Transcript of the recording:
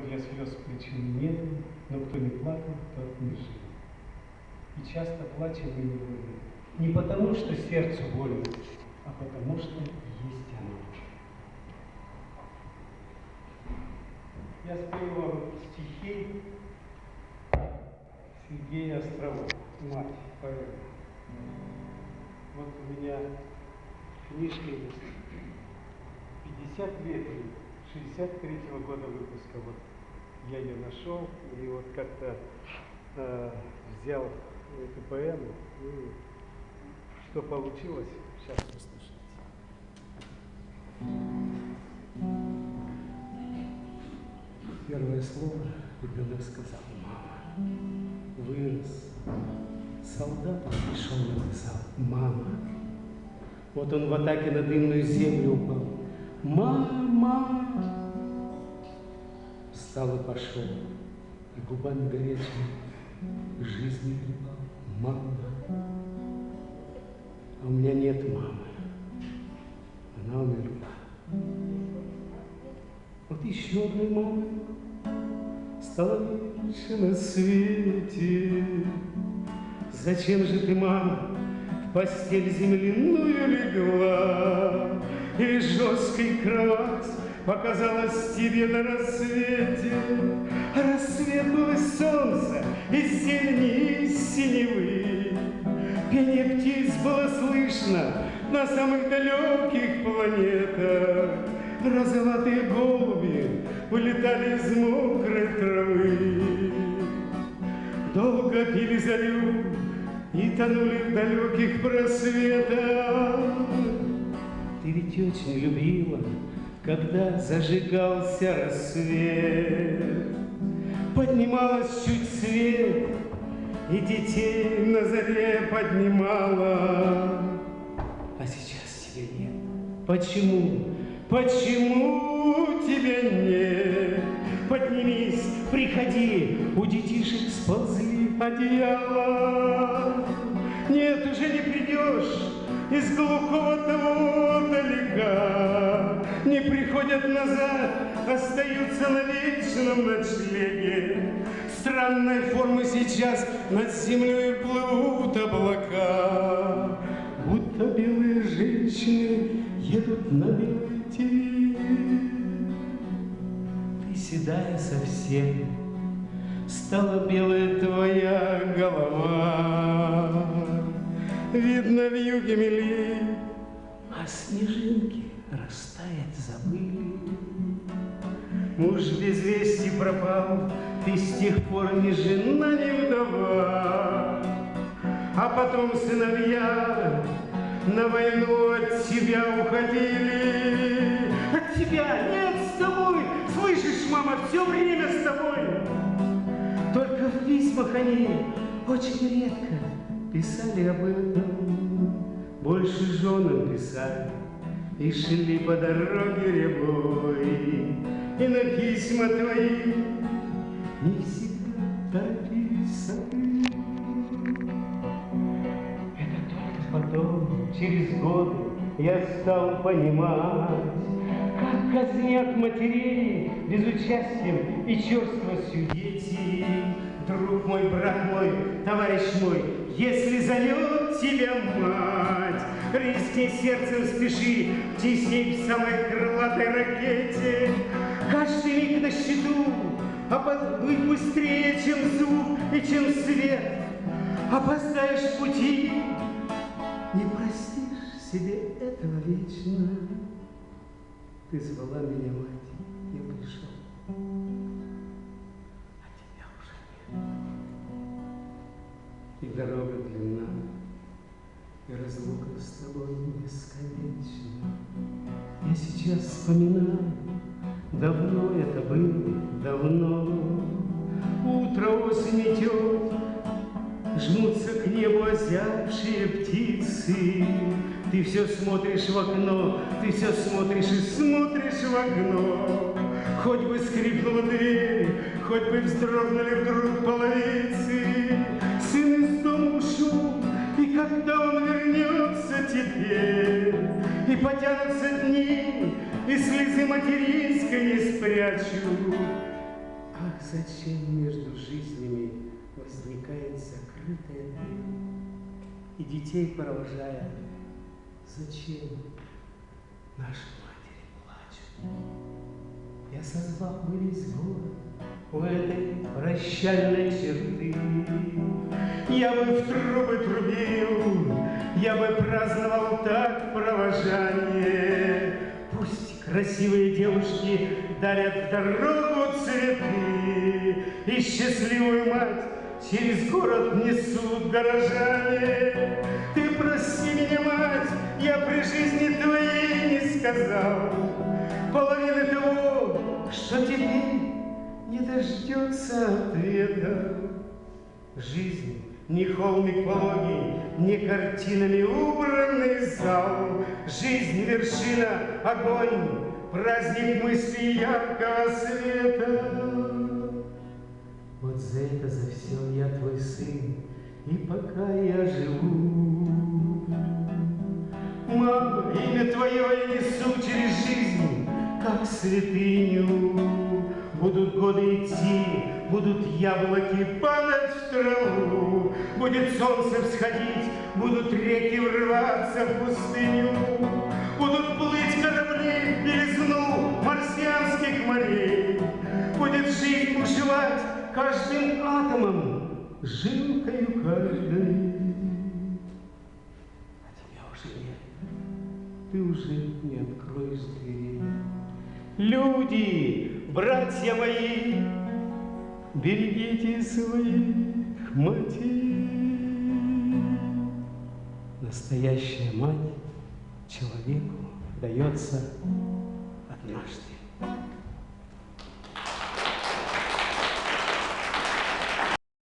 которой для слез причины нет, но кто не плакал, тот не жил. И часто плачем мы невольно, не потому, что сердцу больно, а потому, что есть оно. Я спою вам стихи Сергея Острового, «Мать», поэма. Вот у меня книжка есть, 50 лет, 63-го года выпуска. Вот я ее нашел и вот как-то взял эту поэму. И что получилось, сейчас послушайте. Первое слово ребенок сказал: «Мама». Вырос, солдатом пришел, написал: «Мама». Вот он в атаке на дымную землю упал: «Мама». Встал и пошел, и губами горячими жизни хлебал: «Мама». А у меня нет мамы, она умерла. Вот еще одной мамы стало меньше на свете. Зачем же ты, мама, в постель земляную легла? Или жесткой кровать показалась тебе на рассвете? А рассвет был из солнца, из зелени, из синевы. Пение птиц было слышно на самых далеких планетах. Розоватые голуби вылетали из мокрой травы. Долго пили зарю и тонули в далеких просветах. Ты ведь очень любила, когда зажигался рассвет. Поднималась чуть свет, и детей на заре поднимала. А сейчас тебя нет. Почему? Почему тебя нет? Поднимись, приходи, у детишек сползли одеяла. Нет, уже не придешь из глухого того далека. Не приходят назад, остаются на вечном ночлеге. Странной формы сейчас над землей плывут облака. Будто белые женщины едут на белой теле. Ты седая совсем, стала белая твоя голова. Видно, вьюги мели, а снежинки растаять забыли. Муж без вести пропал, ты с тех пор ни жена, ни вдова. А потом сыновья на войну от тебя уходили. От тебя нет, с тобой, слышишь, мама, все время с тобой. Только в письмах они очень редко писали об этом. Больше женам писали и шли по дороге рябой. И на письма твои не всегда торопились ответить. Потом, через годы, я стал понимать, как казнят матерей безучастием и черствостью детей. Друг мой, брат мой, товарищ мой, если зовет тебя мать, рискни сердцем, спеши, птисней в самой крылатой ракете. Каждый миг на счету, а быть быстрее, чем звук и чем свет. Опоздаешь в пути, не простишь себе этого вечно. Ты звала меня, мать, я пришел, а тебя уже нет. И дорога длинна, и разлука с тобой бесконечна. Я сейчас вспоминаю, давно это было, давно. Утро, осень идет, жмутся к небу озябшие птицы. Ты все смотришь в окно, ты все смотришь и смотришь в окно. Хоть бы скрипнула дверь, хоть бы вздрогнули вдруг половицы. Сын из дома ушел, и когда он вернется теперь, и потянутся дни, и слезы материнской не спрячу. Ах, зачем между жизнями возникает закрытая дверь? И детей провожая, зачем наши матери плачут? Я созвал бы весь город у этой прощальной черты. Я бы в трубы трубил, я бы праздновал так провожание. Пусть красивые девушки дарят в дорогу цветы, и счастливую мать через город несут горожане. Ты прости меня, мать, я при жизни твоей не сказал половины того, что теперь не дождется ответа. Жизнь не холмик пологий, не картинами убранный зал. Жизнь — вершина, огонь, праздник мысли яркого света. Вот за это, за все я твой сын, и пока я живу. Мама, имя твое я несу через жизнь, как святыню. Будут годы идти, будут яблоки падать в траву, будет солнце всходить, будут реки врываться в пустыню, будут плыть корабли в белизну марсианских морей, будет жизнь бушевать каждым атомом, жилкою каждой. А тебя уже нет, ты уже не откроешь дверей. Люди, братья мои, берегите своих матерей. Настоящая мать человеку дается